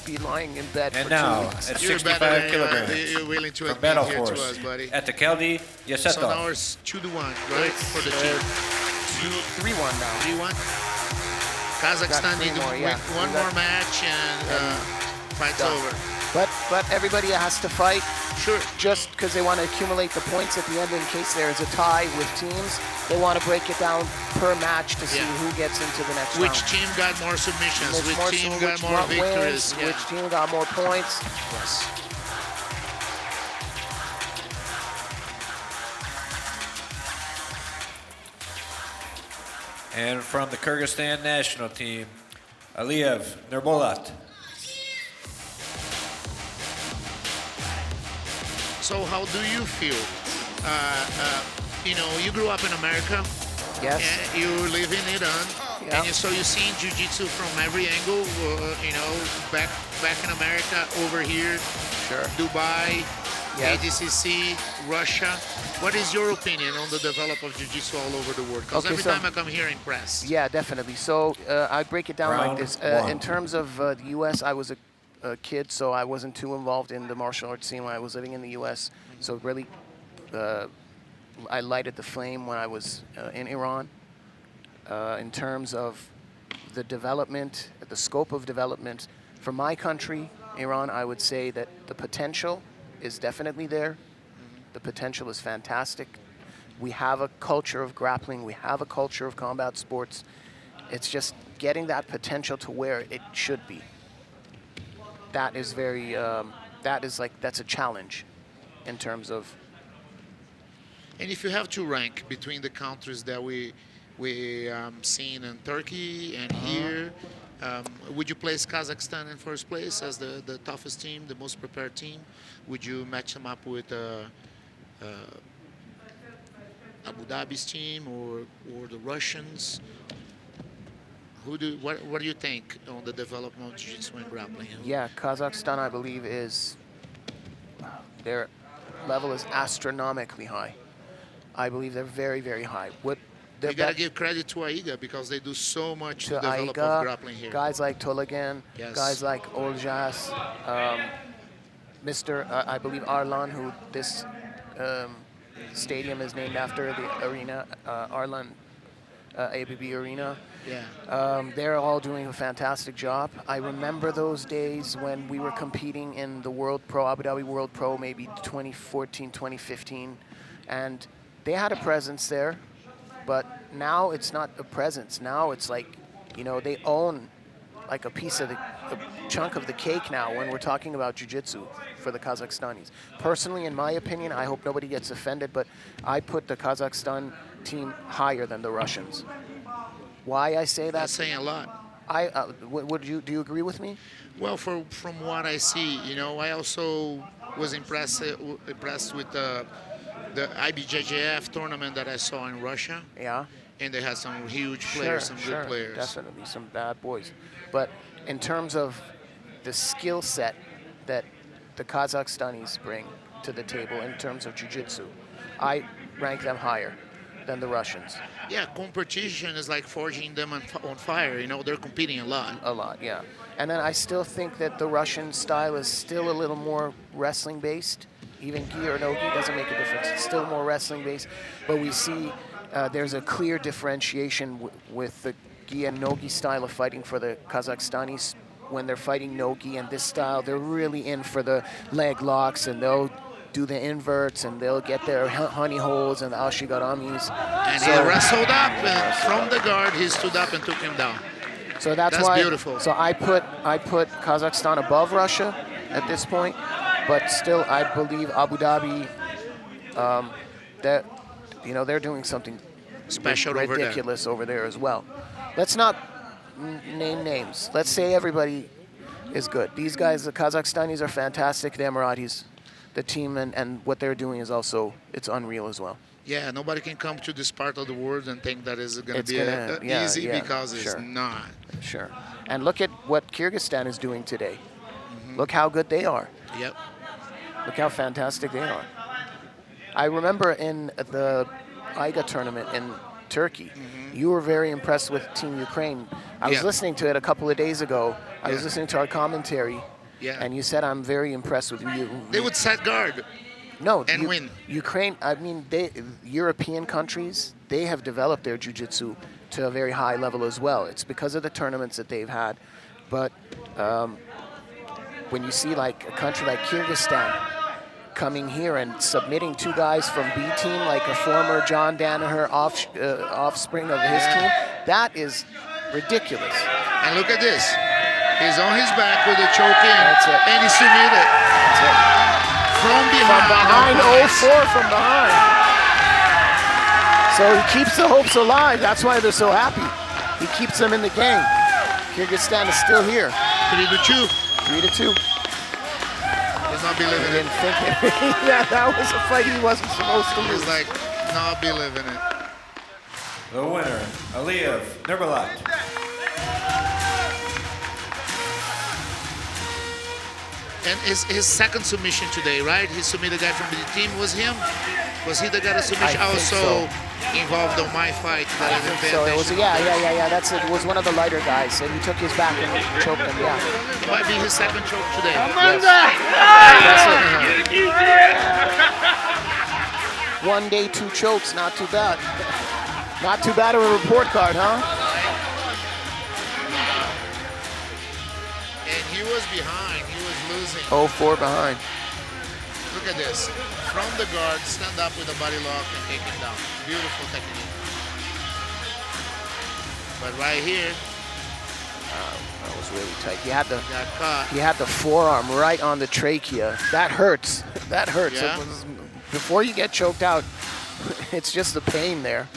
be lying in bed And for now, 2 weeks. at You're 65 better, kilograms, you're willing to from admit Battle here to Force, us, buddy. Atakeldi, So Esetov. now it's 2-1, right, for the team. 3-1 now. 3-1. Kazakhstan three need to more, win yeah. one We got- more match and fight's done. over. But everybody has to fight Sure. just because they want to accumulate the points at the end in case there is a tie with teams. They want to break it down per match to see Yeah. who gets into the next Which round. team got more submissions? Which team got which more one victories? wins, which team got more points. Yes. And from the Kyrgyzstan national team, Aliyev, Nurbolat. So how do you feel? You know, you grew up in America. Yes. And you live in Iran. Yeah. And so you see Jiu-Jitsu from every angle. You know, back in America, over here, Sure. Dubai, Yes. ADCC, Russia. What is your opinion on the development of Jiu-Jitsu all over the world? Because Okay, every so- time I come here, impressed. Yeah, definitely. So I break it down like Round this. one. In terms of the U.S., I was a kid, so I wasn't too involved in the martial arts scene when I was living in the U.S. So really, I lighted the flame when I was in Iran. In terms of the development, the scope of development for my country, Iran, I would say that the potential is definitely there. The potential is fantastic. We have a culture of grappling. We have a culture of combat sports. It's just getting that potential to where it should be. That is very, that's a challenge in terms of. And if you have to rank between the countries that we seen in Turkey and here, would you place Kazakhstan in first place as the toughest team, the most prepared team? Would you match them up with Abu Dhabi's team or the Russians? What do you think on the development of Jiu-Jitsu and grappling? Yeah, Kazakhstan, I believe, their level is astronomically high. I believe they're very, very high. You gotta give credit to AIGA because they do so much to develop AIGA, grappling here. guys like Tolagan, Yes. guys like Oljas, I believe Arlan, who this stadium is named after, the arena, Arlan ABB Arena. Yeah. They're all doing a fantastic job. I remember those days when we were competing in the World Pro, Abu Dhabi World Pro, maybe 2014, 2015, and they had a presence there. But now it's not a presence. Now it's like, you know, they own like a chunk of the cake now when we're talking about jiu-jitsu for the Kazakhstanis. Personally, in my opinion, I hope nobody gets offended, but I put the Kazakhstan team higher than the Russians. Why I say that? That's saying a lot. Do you agree with me? Well, from what I see, you know, I also was impressed with the IBJJF tournament that I saw in Russia. Yeah. And they had some huge players, some Sure, good players. definitely some bad boys. But in terms of the skill set that the Kazakhstanis bring to the table in terms of jiu-jitsu, I rank them higher than the Russians. Yeah, competition is like forging them on fire. You know, they're competing a lot. A lot, yeah. And then I still think that the Russian style is still a little more wrestling-based. Even gi or no gi doesn't make a difference. It's still more wrestling-based. But we see there's a clear differentiation with the gi and no gi style of fighting for the Kazakhstanis. When they're fighting no gi and this style, they're really in for the leg locks, and they'll do the inverts, and they'll get their honey holes and the ashigaramis. And he wrestled up, and from the guard, he stood up and took him down. So that's That's why. beautiful. So I put Kazakhstan above Russia at this point, but still I believe Abu Dhabi. That they're doing something Special over there. ridiculous over there as well. Let's not name names. Let's say everybody is good. These guys, the Kazakhstanis, are fantastic. The Emiratis, the team, and what they're doing is also, it's unreal as well. Yeah, nobody can come to this part of the world and think that is going to be easy because it's not. Sure. And look at what Kyrgyzstan is doing today. Look how good they are. Yep. Look how fantastic they are. I remember in the AIGA tournament in Turkey, you were very impressed with Team Ukraine. I was listening to it a couple of days ago. I was listening to our commentary, Yeah. And you said I'm very impressed with you. They would set guard. No, and win. Ukraine, I mean, European countries, they have developed their jiu-jitsu to a very high level as well. It's because of the tournaments that they've had. But when you see like a country like Kyrgyzstan coming here and submitting 2 guys from B team, like a former John Danaher offspring of his team, that is ridiculous. And look at this. He's on his back with a choke in, That's it. and he submitted. That's it. From behind. From behind, 0-4 from behind. So he keeps the hopes alive. That's why they're so happy. He keeps them in the game. Kyrgyzstan is still here. 3-2. 3-2. He's not believing it. Didn't think it. Yeah, that was a fight he wasn't supposed to lose. He's like, not believing it. The winner, Aliyev, Nurbolat. And his second submission today, right? He submitted a guy from the team. Was him? Was he the guy that submission? I think Also involved on my fight that I didn't pay So it was, attention. yeah. That's it. Was one of the lighter guys, and he took his back and choked him. Yeah. Might be his second choke today. That's it. 1 day, 2 chokes. Not too bad. Not too bad of a report card, huh? And he was behind. He was losing. 0-4 behind. Look at this. From the guard, stand up with a body lock and take him down. Beautiful technique. But right here, That was really tight. got caught. He had the forearm right on the trachea. That hurts. That hurts. Yeah. Before you get choked out, it's just the pain there.